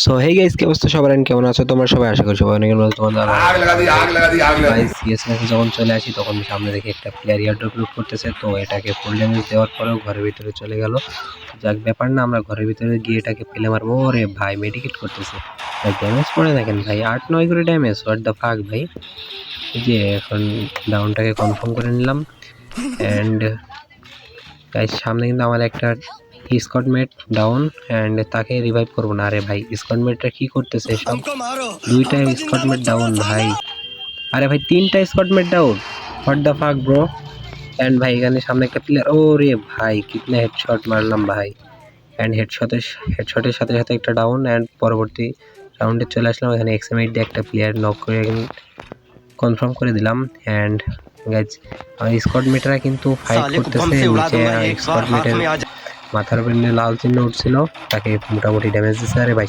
So hey guys, কি অবস্থা সবার? কেমন আছো তোমরা সবাই? আশা করি সবাই অনেক ভালো। তোমাদের आग लगा दी आग लगा दी आग लगा दी। গাইস সিএস ম্যাচে যখন চলে আসি তখন সামনে দেখি একটা প্লেয়ার এয়ারড্রপ লুট করতেছে, তো এটাকে ফুল ড্যামেজ দেওয়ার পরেও ঘরের ভিতরে চলে গেল। যাক, ব্যাপার না, আমরা ঘরের ভিতরে গিয়ে এটাকে ফেলে মারবো। ওরে ভাই, মেডিকেট করতেছে। ড্যামেজ পড়ে না কেন ভাই? 8-9 করে ড্যামেজ, হোয়াট দ্য ফাক ভাই। এই যে এখন ডাউনটাকে কনফার্ম করে নিলাম। অ্যান্ড গাইস, সামনে কিন্তু আমার একটা স্কট মেট ডাউন, অ্যান্ড তাকে রিভাইভ করবো না। আরে ভাই, স্কট মেটটা কি করতেছে সব? দুইটা স্কট মেট ডাউন ভাই। আরে ভাই, তিনটা squad mate down, what the fuck bro. And ভাই এখানে সামনে একটা প্লেয়ার, ও রে ভাই কিতনা হেডশট মারলাম ভাই। অ্যান্ড হেডশটের সাথে সাথে একটা ডাউন। অ্যান্ড পরবর্তী রাউন্ডে চলে আসলাম, এখানে এক্সএমআইড দিয়ে একটা প্লেয়ার নক করে কনফার্ম করে দিলাম। অ্যান্ড গাইজ, আমার স্কট মেটরা কিন্তু ফাইট করতেছে। নিচে স্কট মেটের মাথার উপরে লাল চিহ্ন উঠছিল, তাকে মোটামুটি ড্যামেজ দিচ্ছে। আরে ভাই